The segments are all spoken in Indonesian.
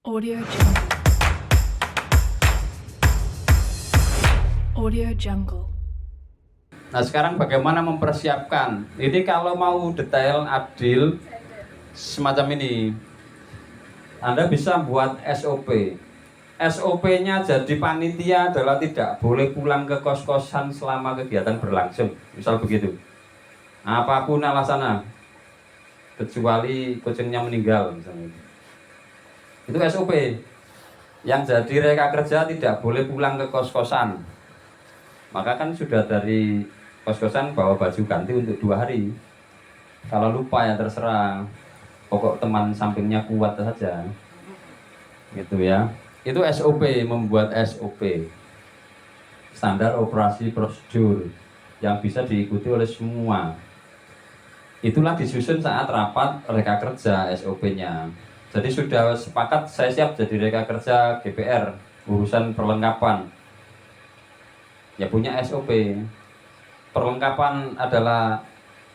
Audio Jungle. Audio Jungle. Nah sekarang bagaimana mempersiapkan? Ini kalau mau detail, adil, semacam ini, Anda bisa buat SOP. SOP-nya jadi panitia adalah tidak boleh pulang ke kos-kosan selama kegiatan berlangsung. Misal begitu. Apapun alasannya, kecuali kucingnya meninggal misalnya. Itu SOP. Yang jadi reka kerja tidak boleh pulang ke kos-kosan. Maka kan sudah dari kos-kosan bawa baju ganti untuk 2 hari. Kalau lupa ya terserah. Pokok teman sampingnya kuat saja. Gitu ya. Itu SOP, membuat SOP. Standar operasi prosedur yang bisa diikuti oleh semua. Itulah disusun saat rapat reka kerja SOP-nya. Jadi sudah sepakat saya siap jadi reka kerja GPR, urusan perlengkapan. Ya punya SOP. Perlengkapan adalah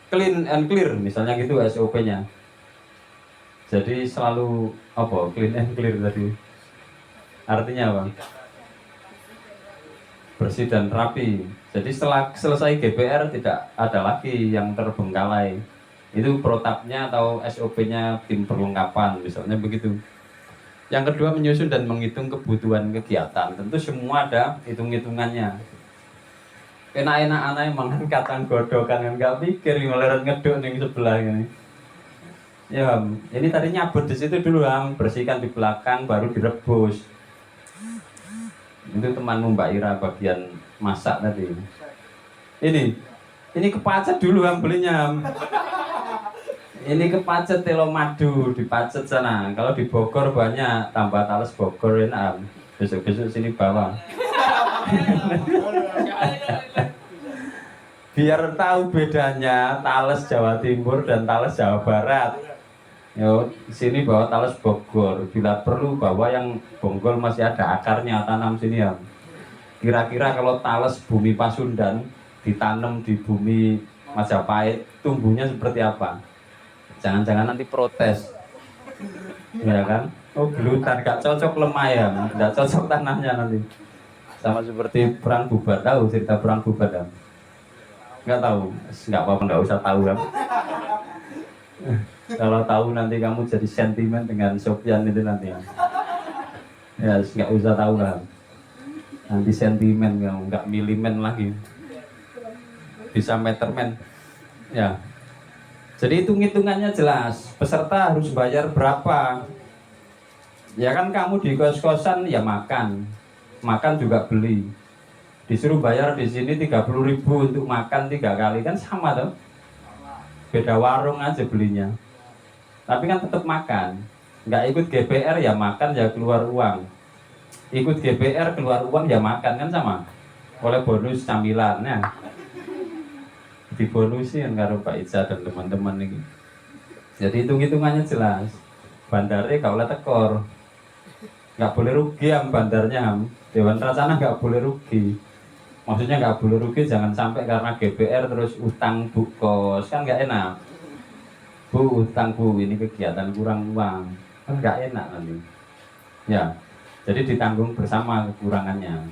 clean and clear, misalnya gitu SOP-nya. Jadi selalu apa? Clean and clear tadi. Artinya apa? Bersih dan rapi. Jadi setelah selesai GPR tidak ada lagi yang terbengkalai. Itu protapnya atau SOP-nya tim perlengkapan, misalnya begitu. Yang kedua, menyusun dan menghitung kebutuhan kegiatan. Tentu semua ada hitung-hitungannya. Enak-enak aneh mangan kacang godokan kan nggak pikir ngelihat ngeduk ning sebelah ini. Ya, ini tadi nyabut di situ dulu, bersihkan di belakang baru direbus. Itu temanmu Mbak Ira bagian masak tadi. Ini kepacet dulu belinya. Ini kepacet telo madu dipacet sana. Kalau di Bogor banyak, tambah tales Bogor enak. Besok-besok sini bawa. Biar tahu bedanya tales Jawa Timur dan tales Jawa Barat. Yo, sini bawa tales Bogor. Bila perlu bawa yang bonggol masih ada akarnya, tanam sini ya. Kira-kira kalau tales bumi Pasundan ditanam di bumi Majapahit, tumbuhnya seperti apa? Jangan-jangan nanti protes, ya kan? Oh gelutan, gak cocok lemah ya, gak cocok tanahnya nanti. Sama seperti perang Bubat, tahu cerita perang Bubat kan? Nggak tahu, nggak apa-apa, nggak usah tahu kan? Kalau tahu nanti kamu jadi sentimen dengan Sofyan itu nanti. Ya nggak usah tahu kan? Nanti sentimen kamu, nggak milimen lagi, bisa metermen, ya. Jadi hitung-hitungannya jelas, peserta harus bayar berapa. Ya kan kamu di kos-kosan ya makan juga beli. Disuruh bayar di sini 30.000 untuk makan 3 kali kan sama tuh. Beda warung aja belinya. Tapi kan tetap makan. Nggak ikut GPR ya makan ya keluar uang. Ikut GPR keluar uang ya makan kan sama. Oleh bonus camilan ya. Dibonusin karo Pak Ica dan teman-teman ini. Jadi hitung-hitungannya jelas. Bandarnya gak boleh tekor, nggak boleh rugi bandarnya. Dewan Rasana nggak boleh rugi. Maksudnya nggak boleh rugi, jangan sampai karena GPR terus utang bu kos, kan nggak enak. Bu utang bu, ini kegiatan kurang uang, kan nggak enak nanti. Ya, jadi ditanggung bersama kekurangannya.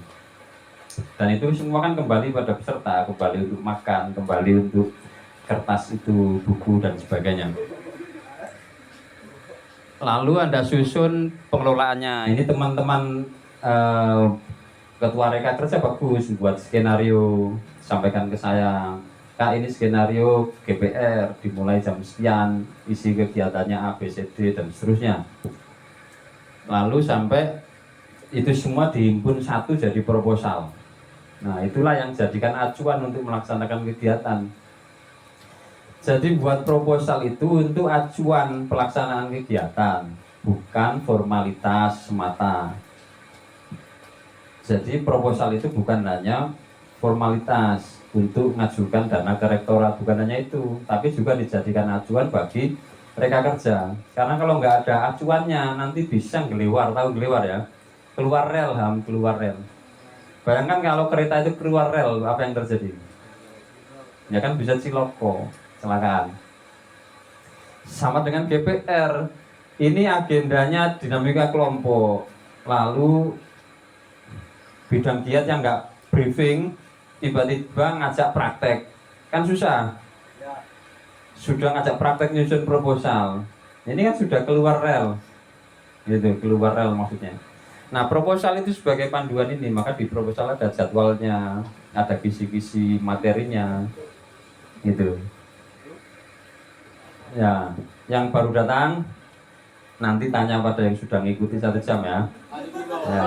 Dan itu semua kan kembali pada peserta, kembali untuk makan, kembali untuk kertas itu, buku dan sebagainya. Lalu Anda susun pengelolaannya. Ini teman-teman ketua reka kerja bagus buat skenario, sampaikan ke saya. Kak, ini skenario GPR dimulai jam sekian, isi kegiatannya A, B, C, D dan seterusnya. Lalu sampai itu semua dihimpun satu jadi proposal. Nah, itulah yang jadikan acuan untuk melaksanakan kegiatan. Jadi buat proposal itu untuk acuan pelaksanaan kegiatan, bukan formalitas semata. Jadi proposal itu bukan hanya formalitas untuk mengajukan dana ke rektorat, bukan hanya itu, tapi juga dijadikan acuan bagi reka kerja. Karena kalau nggak ada acuannya nanti bisa ngelewar, tahu ngelewar ya? Keluar rel, keluar rel. Bayangkan kalau kereta itu keluar rel, apa yang terjadi? Ya kan bisa ciloko, kecelakaan. Sama dengan GPR, Ini agendanya dinamika kelompok. Lalu bidang giat yang nggak briefing tiba-tiba ngajak praktek, kan susah. Sudah ngajak praktek nyusun proposal, ini kan sudah keluar rel, gitu, keluar rel maksudnya. Nah, proposal itu sebagai panduan ini, maka di proposal ada jadwalnya, ada kisi-kisi materinya, gitu. Ya, yang baru datang nanti tanya pada yang sudah ngikuti 1 jam ya. Ya.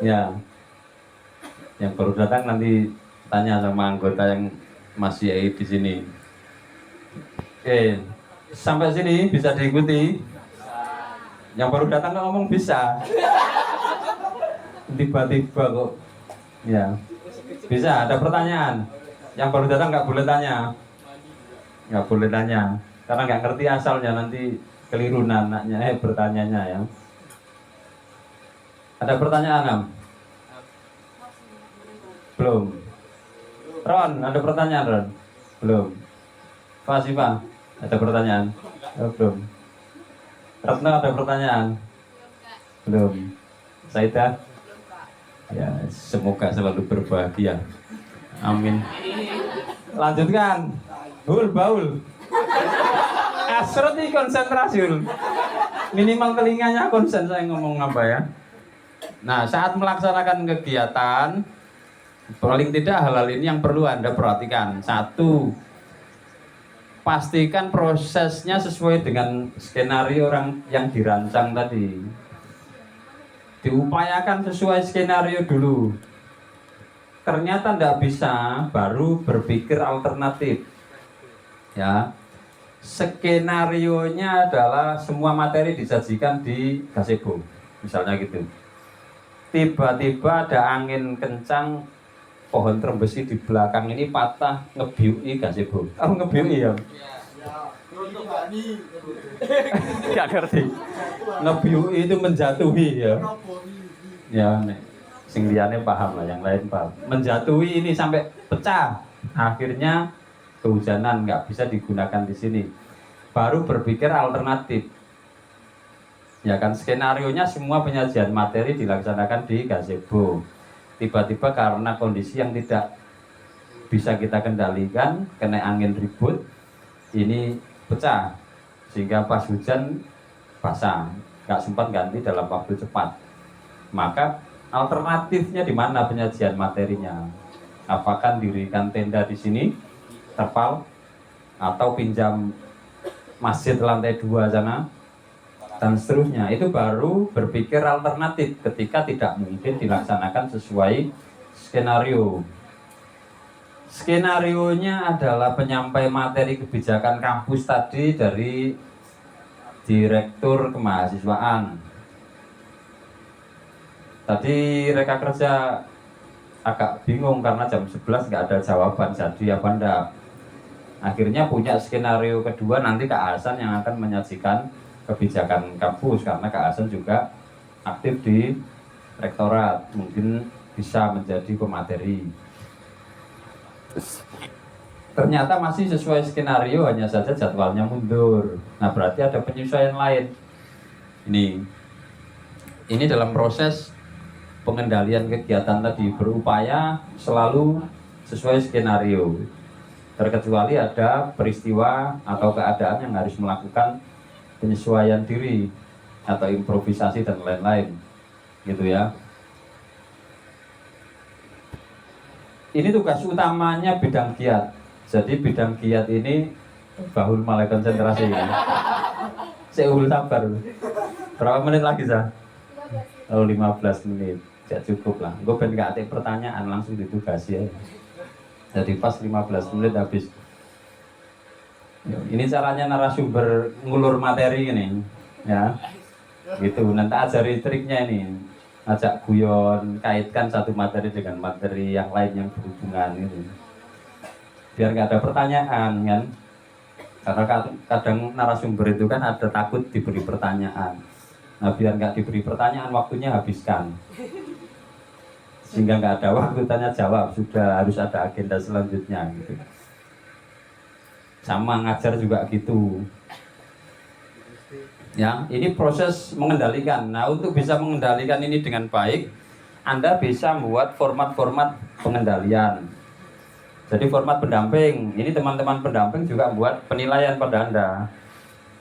Ya. Yang baru datang nanti tanya sama anggota yang masih di sini. Oke, sampai sini bisa diikuti. Yang baru datang nggak ngomong bisa. Tiba-tiba kok. Ya, bisa. Ada pertanyaan. Yang baru datang nggak boleh tanya. Nggak boleh tanya. Karena nggak ngerti asalnya, nanti keliru anaknya bertanyanya ya. Ada pertanyaan, Am? Belum. Ron, ada pertanyaan, Ron? Belum. Pak Siva, ada pertanyaan? Oh, belum. Retno, ada pertanyaan? Belum. Saida? Ya, semoga selalu berbahagia. Amin. Lanjutkan. Baul. Asrot nih konsentrasi. Minimal telinganya konsen saya ngomong apa ya. Nah, saat melaksanakan kegiatan, paling tidak hal-hal ini yang perlu Anda perhatikan. 1, pastikan prosesnya sesuai dengan skenario orang yang dirancang tadi. Diupayakan sesuai skenario dulu. Ternyata tidak bisa, baru berpikir alternatif. Ya, skenarionya adalah semua materi disajikan di gazebo, misalnya gitu. Tiba-tiba ada angin kencang, pohon trembesi di belakang ini patah, ngebiui gazebo. Ngebiui ya? Gak ngerti. Ngebiui itu menjatuhi ya. Ya, sing liyane paham lah, yang lain paham. Menjatuhi ini sampai pecah. Akhirnya kehujanan, nggak bisa digunakan di sini. Baru berpikir alternatif. Ya kan, skenarionya semua penyajian materi dilaksanakan di gazebo. Tiba-tiba karena kondisi yang tidak bisa kita kendalikan, kena angin ribut, ini pecah. Sehingga pas hujan basah, nggak sempat ganti dalam waktu cepat. Maka alternatifnya di mana penyajian materinya? Apakah dirikan tenda di sini, terpal, atau pinjam masjid lantai 2 sana, dan seterusnya. Itu baru berpikir alternatif ketika tidak mungkin dilaksanakan sesuai skenario. Skenarionya adalah penyampai materi kebijakan kampus tadi dari Direktur Kemahasiswaan. Tadi reka kerja agak bingung karena jam 11 nggak ada jawaban jadi apa enggak. Akhirnya punya skenario kedua, nanti Kak Hasan yang akan menyajikan kebijakan kampus, karena Kak Hasan juga aktif di rektorat, mungkin bisa menjadi pemateri. Ternyata masih sesuai skenario, hanya saja jadwalnya mundur. Nah, berarti ada penyesuaian lain. Ini dalam proses pengendalian kegiatan tadi, berupaya selalu sesuai skenario. Terkecuali ada peristiwa atau keadaan yang harus melakukan penyesuaian diri atau improvisasi dan lain-lain, gitu ya. Ini tugas utamanya bidang giat. Jadi bidang giat ini bahul mulai konsentrasi. Saya sabar. Berapa menit lagi sah? 15 menit. Ya cukup lah. Gue ben gak ada pertanyaan, langsung ditugasi ya. Jadi pas 15 menit habis. Ini caranya narasumber ngulur materi ini, ya. Gitu. Nanti ajari triknya ini. Ajak guyon, kaitkan satu materi dengan materi yang lain yang berhubungan ini. Biar nggak ada pertanyaan kan. Karena kadang narasumber itu kan ada takut diberi pertanyaan. Nah, biar nggak diberi pertanyaan, waktunya habiskan. Sehingga nggak ada waktu tanya jawab, sudah harus ada agenda selanjutnya gitu. Sama ngajar juga gitu. Ya, ini proses mengendalikan. Nah, untuk bisa mengendalikan ini dengan baik, Anda bisa membuat format-format pengendalian. Jadi format pendamping, ini teman-teman pendamping juga buat penilaian pada Anda.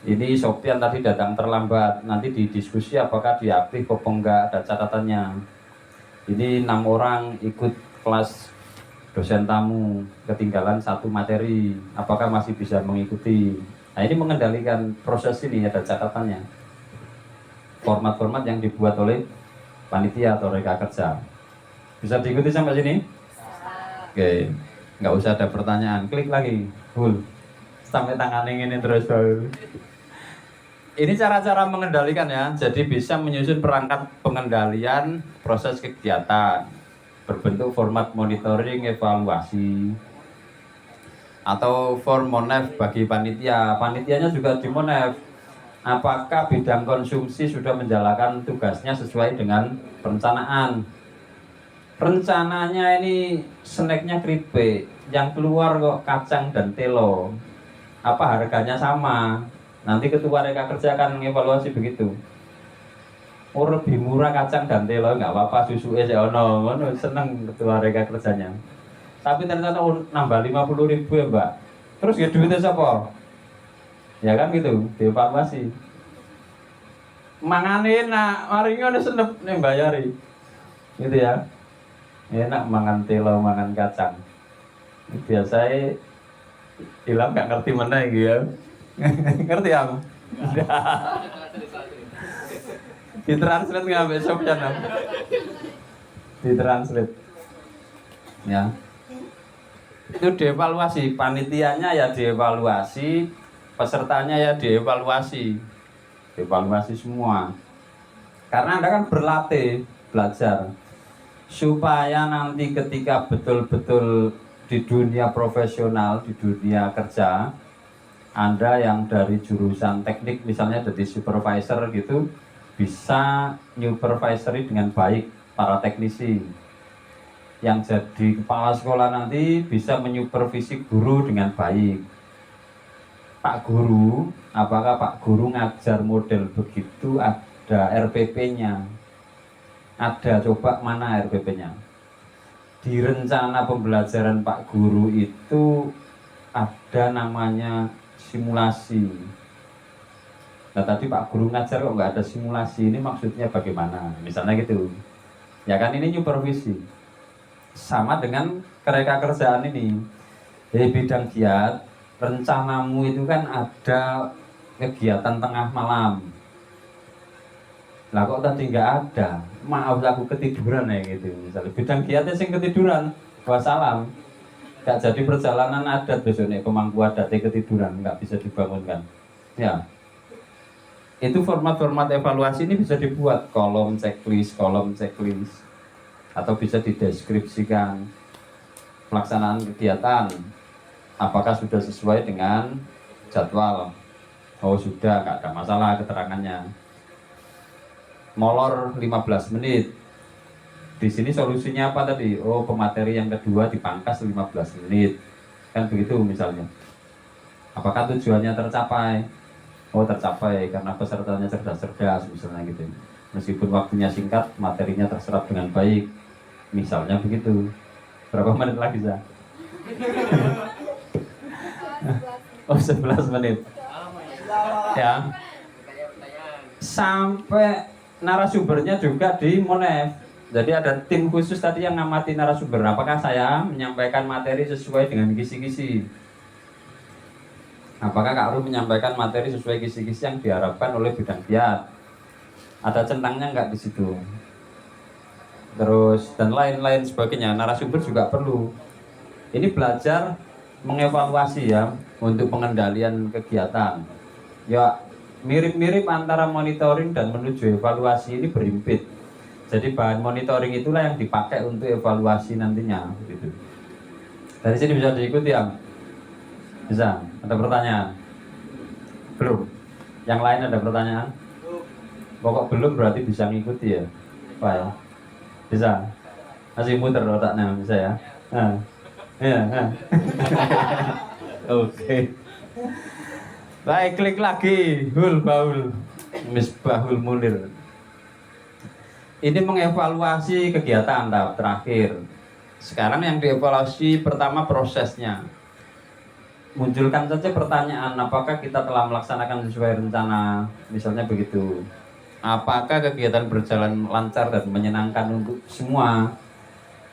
Ini Sofian tadi datang terlambat, nanti didiskusi apakah dia aktif atau enggak, ada catatannya. Ini 6 orang ikut kelas dosen tamu, ketinggalan satu materi, apakah masih bisa mengikuti. Nah, ini mengendalikan proses ini, ada catatannya. Format-format yang dibuat oleh panitia atau reka kerja. Bisa diikuti sampai sini? Oke, nggak usah ada pertanyaan, klik lagi, full. Sampai tangan ini terus. Ini cara-cara mengendalikan ya, jadi bisa menyusun perangkat pengendalian proses kegiatan berbentuk format monitoring, evaluasi, atau form monef bagi panitia. Panitianya juga di monef. Apakah bidang konsumsi sudah menjalankan tugasnya sesuai dengan perencanaan? Rencananya ini snacknya keripik, yang keluar kok kacang dan telo. Apa harganya sama? Nanti ketua reka kerja akan mengevaluasi begitu. Oh, lebih murah kacang dan telo, nggak apa-apa, susu aja ono, seneng ketua reka kerjanya. Tapi ternyata nambah 50.000 ya mbak. Terus ya duitnya siapa? Ya kan gitu, dievaluasi. Mangane nak, mari ngono senep nih bayari. Gitu ya. Enak mangan telo, mangan kacang. Biasanya hilang nggak ngerti mana gitu ya. Ngerti ya? Ditranslate nggak besok ya? Ditranslate. Ya. Itu dievaluasi, panitianya ya dievaluasi, pesertanya ya dievaluasi semua. Karena Anda kan berlatih, belajar supaya nanti ketika betul-betul di dunia profesional, di dunia kerja, Anda yang dari jurusan teknik misalnya jadi supervisor gitu, bisa supervisory dengan baik para teknisi. Yang jadi kepala sekolah nanti bisa menyupervisi guru dengan baik. Pak Guru, apakah Pak Guru ngajar model begitu ada RPP-nya? Ada, coba mana RPP-nya? Di rencana pembelajaran Pak Guru itu ada namanya simulasi. Nah tadi Pak Guru ngajar kok nggak ada simulasi, ini maksudnya bagaimana? Misalnya gitu. Ya kan ini supervisi. Sama dengan kereka kerjaan ini. Di bidang giat, rencanamu itu kan ada kegiatan tengah malam. Lah kok tadi nggak ada? Maaf aku ketiduran ya gitu. Misalnya bidang giatnya sing ketiduran, wassalam. Nggak jadi perjalanan adat besoknya, pemangku adatnya ketiduran, nggak bisa dibangunkan. Ya. Itu format-format evaluasi ini bisa dibuat kolom checklist, atau bisa dideskripsikan pelaksanaan kegiatan. Apakah sudah sesuai dengan jadwal? Oh sudah, nggak ada masalah keterangannya. Molor 15 menit. Di sini solusinya apa tadi? Oh pemateri yang kedua dipangkas 15 menit. Kan begitu misalnya. Apakah tujuannya tercapai? Oh tercapai karena pesertanya cerdas-cerdas misalnya gitu. Meskipun waktunya singkat, materinya terserap dengan baik. Misalnya begitu. Berapa menit lagi Zah? Oh 11 menit. Ya. Sampai narasumbernya juga di monef. Jadi ada tim khusus tadi yang ngamati narasumber. Apakah saya menyampaikan materi sesuai dengan kisi-kisi? Apakah Kak Ru menyampaikan materi sesuai kisi-kisi yang diharapkan oleh bidang giat? Ada centangnya nggak di situ? Terus dan lain-lain sebagainya. Narasumber juga perlu. Ini belajar mengevaluasi ya untuk pengendalian kegiatan. Ya mirip-mirip antara monitoring dan menuju evaluasi ini berimpit. Jadi bahan monitoring itulah yang dipakai untuk evaluasi nantinya. Gitu. Dari sini bisa diikuti ya? Bisa? Ada pertanyaan? Belum? Yang lain ada pertanyaan? Pokok belum berarti bisa ngikuti ya? Pak ya? Bisa? Masih muter otaknya bisa ya? Nah. Ya, nah. Oke. Baik, klik lagi Hul Baul Misbahul Munir. Ini mengevaluasi kegiatan tahap terakhir. Sekarang yang dievaluasi pertama prosesnya. Munculkan saja pertanyaan, apakah kita telah melaksanakan sesuai rencana, misalnya begitu. Apakah kegiatan berjalan lancar dan menyenangkan untuk semua?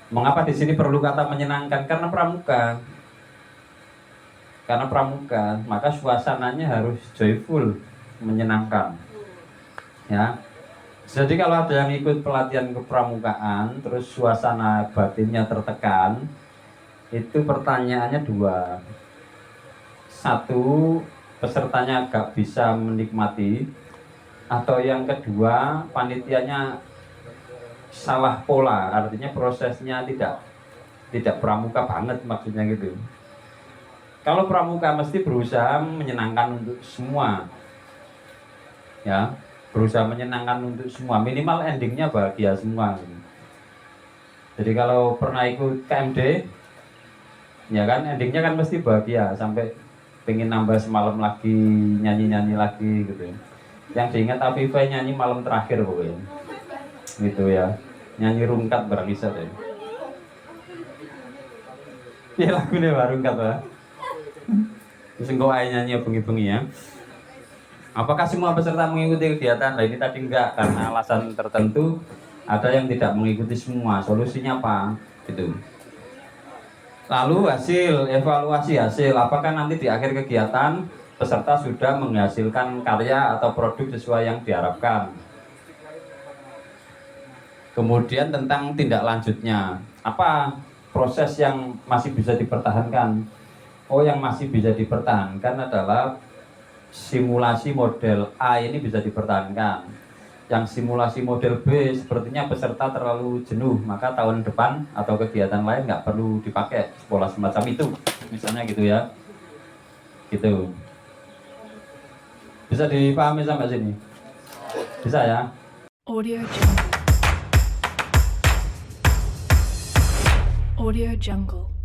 Mengapa di sini perlu kata menyenangkan? Karena pramuka, maka suasananya harus joyful, menyenangkan. Ya. Jadi kalau ada yang ikut pelatihan kepramukaan, terus suasana batinnya tertekan, itu pertanyaannya dua. Satu, pesertanya gak bisa menikmati, atau yang kedua, panitianya salah pola, artinya prosesnya tidak pramuka banget, maksudnya gitu. Kalau pramuka mesti berusaha menyenangkan untuk semua, ya, berusaha menyenangkan untuk semua, minimal endingnya bahagia semua. Jadi kalau pernah ikut KMD, ya kan, endingnya kan mesti bahagia, sampai pengen nambah semalam lagi, nyanyi lagi gitu. Yang diingat Afifah nyanyi malam terakhir pokoknya, gitu ya, nyanyi rungkat barang isa deh. Ya lagunya baru rungkat lah. Terus engkau nyanyi bengi-bengi ya. Apakah semua peserta mengikuti kegiatan? Nah ini tadi enggak, karena alasan tertentu. Ada yang tidak mengikuti semua. Solusinya apa? Gitu. Lalu evaluasi hasil. Apakah nanti di akhir kegiatan peserta sudah menghasilkan karya atau produk sesuai yang diharapkan? Kemudian tentang tindak lanjutnya. Apa proses yang masih bisa dipertahankan? Oh, yang masih bisa dipertahankan adalah simulasi model A ini bisa dipertahankan. Yang simulasi model B sepertinya peserta terlalu jenuh, maka tahun depan atau kegiatan lain nggak perlu dipakai pola semacam itu, misalnya gitu ya. Gitu. Bisa dipahami sampai sini? Bisa ya? Audio Jungle. Audio Jungle.